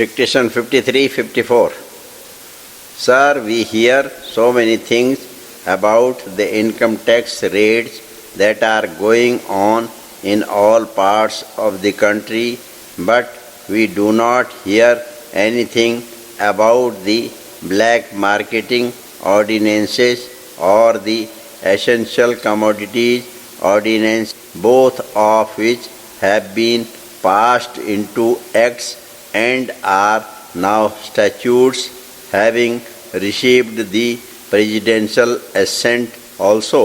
Dictation 53-54. Sir, we hear so many things about the income tax rates that are going on in all parts of the country, but we do not hear anything about the black marketing ordinances or the essential commodities ordinance, both of which have been passed into acts and are now statutes, having received the presidential assent also.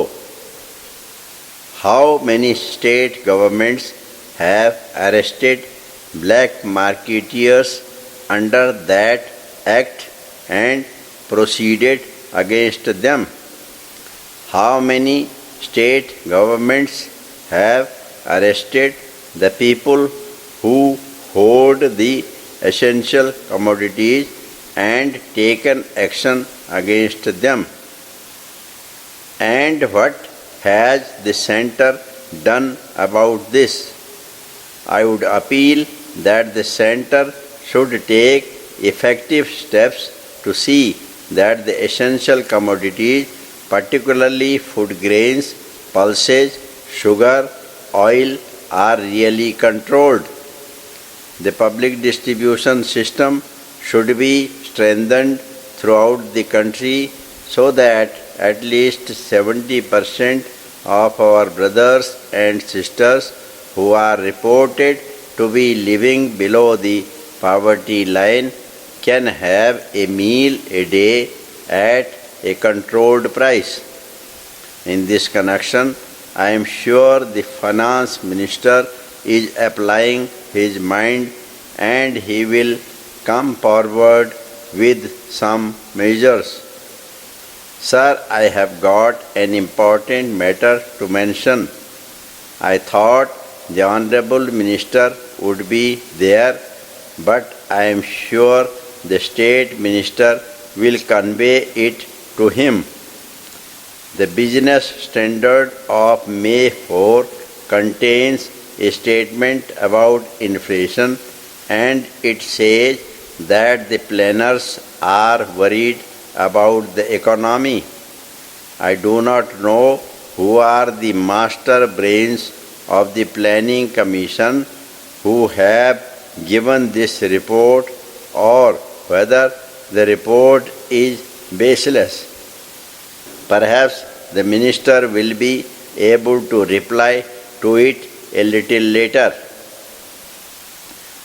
How many state governments have arrested black marketeers under that act and proceeded against them? How many state governments have arrested the people who hoard the essential commodities and taken action against them? And what has the centre done about this? I would appeal that the centre should take effective steps to see that the essential commodities, particularly food grains, pulses, sugar, oil, are really controlled. The public distribution system should be strengthened throughout the country so that at least 70% of our brothers and sisters who are reported to be living below the poverty line can have a meal a day at a controlled price. In this connection, I am sure the finance minister is applying his mind and he will come forward with some measures. Sir, I have got an important matter to mention. I thought the Honorable Minister would be there, but I am sure the State Minister will convey it to him. The Business Standard of May 4 contains a statement about inflation, and it says that the planners are worried about the economy. I do not know who are the master brains of the Planning Commission who have given this report, or whether the report is baseless. Perhaps the minister will be able to reply to it a little later.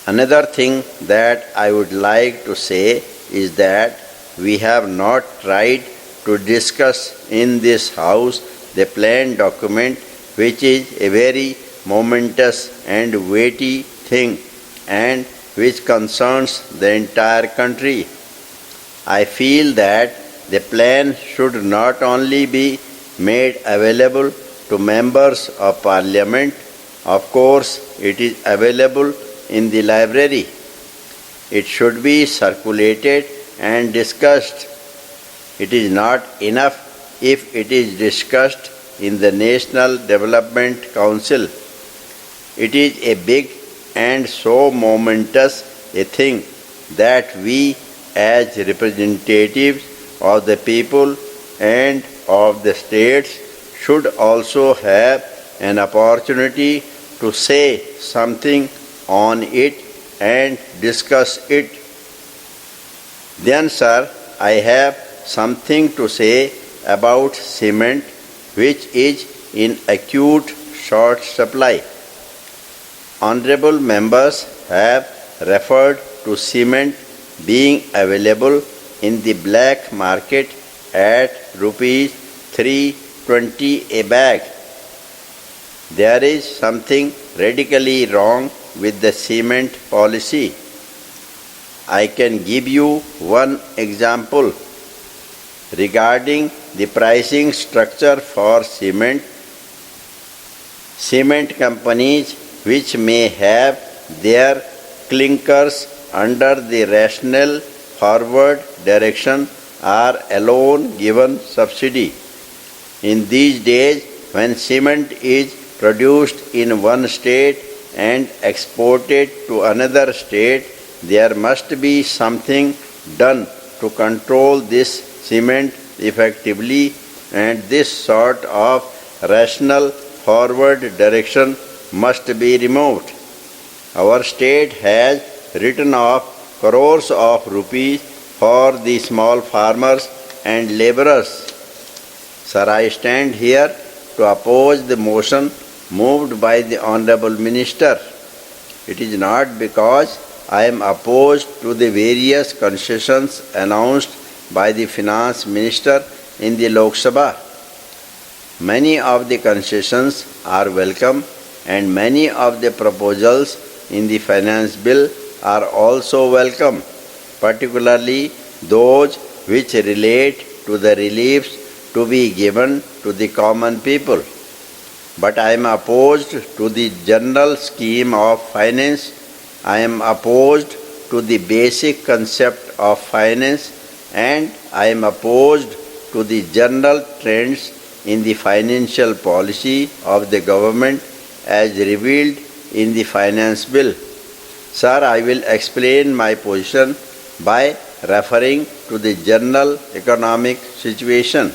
Another thing that I would like to say is that we have not tried to discuss in this House the plan document, which is a very momentous and weighty thing and which concerns the entire country. I feel that the plan should not only be made available to members of Parliament. Of course, it is available in the library. It should be circulated and discussed. It is not enough if it is discussed in the National Development Council. It is a big and so momentous a thing that we as representatives of the people and of the states should also have an opportunity to say something on it and discuss it. Then, sir, I have something to say about cement, which is in acute short supply. Honorable members have referred to cement being available in the black market at rupees 320 a bag. There is something radically wrong with the cement policy. I can give you one example. Regarding the pricing structure for cement, cement companies which may have their clinkers under the rational forward direction are alone given subsidy. In these days, when cement is produced in one state and exported to another state, there must be something done to control this cement effectively, and this sort of rational forward direction must be removed. Our state has written off crores of rupees for the small farmers and laborers. Sir, I stand here to oppose the motion moved by the Honorable Minister. It is not because I am opposed to the various concessions announced by the Finance Minister in the Lok Sabha. Many of the concessions are welcome, and many of the proposals in the Finance Bill are also welcome, particularly those which relate to the reliefs to be given to the common people. But I am opposed to the general scheme of finance. I am opposed to the basic concept of finance, and I am opposed to the general trends in the financial policy of the government as revealed in the Finance Bill. Sir, I will explain my position by referring to the general economic situation.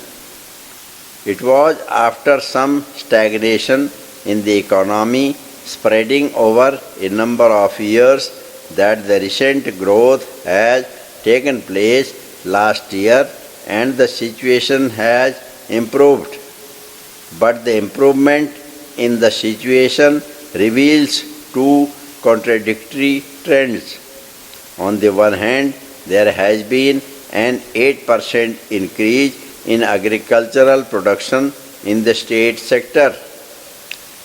It was after some stagnation in the economy spreading over a number of years that the recent growth has taken place last year and the situation has improved. But the improvement in the situation reveals two contradictory trends. On the one hand, there has been an 8% increase in agricultural production in the state sector.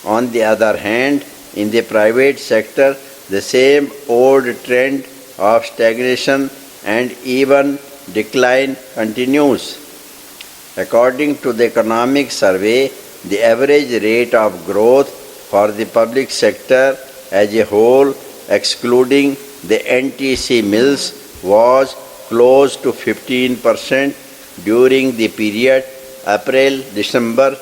On the other hand, in the private sector, the same old trend of stagnation and even decline continues. According to the economic survey, the average rate of growth for the public sector as a whole, excluding the NTC mills, was close to 15% during the period April-December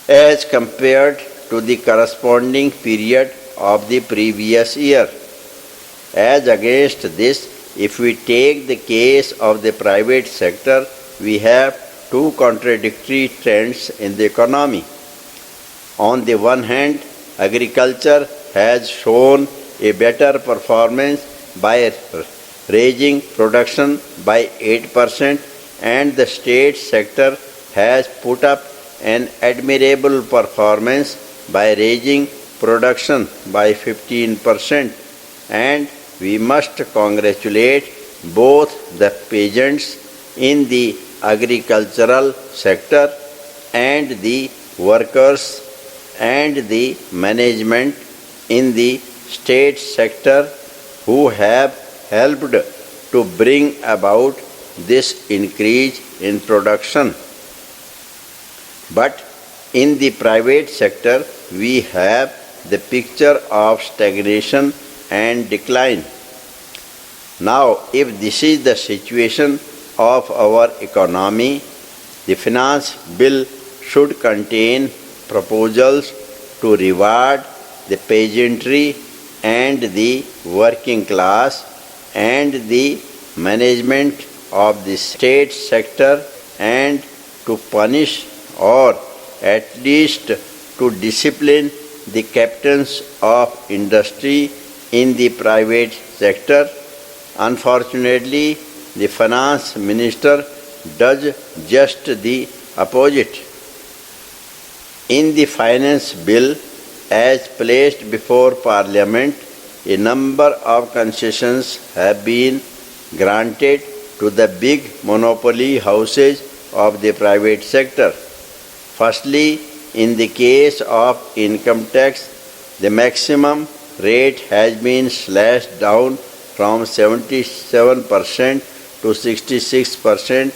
as compared to the corresponding period of the previous year. As against this, if we take the case of the private sector, we have two contradictory trends in the economy. On the one hand, agriculture has shown a better performance by raising production by 8%, and the state sector has put up an admirable performance by raising production by 15%, and we must congratulate both the peasants in the agricultural sector and the workers and the management in the state sector who have helped to bring about this increase in production. But in the private sector, we have the picture of stagnation and decline. Now, if this is the situation of our economy, the finance bill should contain proposals to reward the peasantry and the working class and the management of the state sector, and to punish or at least to discipline the captains of industry in the private sector. Unfortunately, the finance minister does just the opposite. In the finance bill as placed before Parliament, a number of concessions have been granted to the big monopoly houses of the private sector. Firstly, in the case of income tax, the maximum rate has been slashed down from 77% to 66%,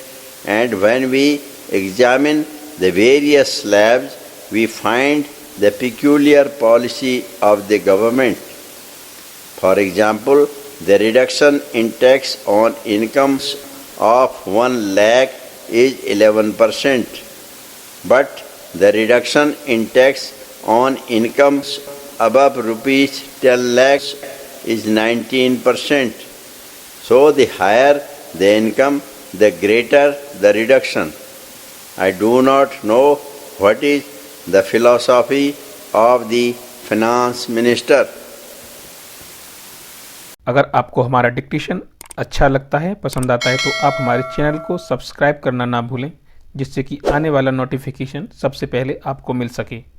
and when we examine the various slabs, we find the peculiar policy of the government. For example, the reduction in tax on incomes of 1 lakh is 11%, but the reduction in tax on incomes above rupees 10 lakhs is 19%. So the higher the income, the greater the reduction. I do not know what is the philosophy of the finance minister. अगर आपको हमारा dictation अच्छा लगता है, पसंद आता है, तो आप हमारे चैनल को सब्सक्राइब करना ना भूलें, जिससे कि आने वाला नोटिफिकेशन सबसे पहले आपको मिल सके।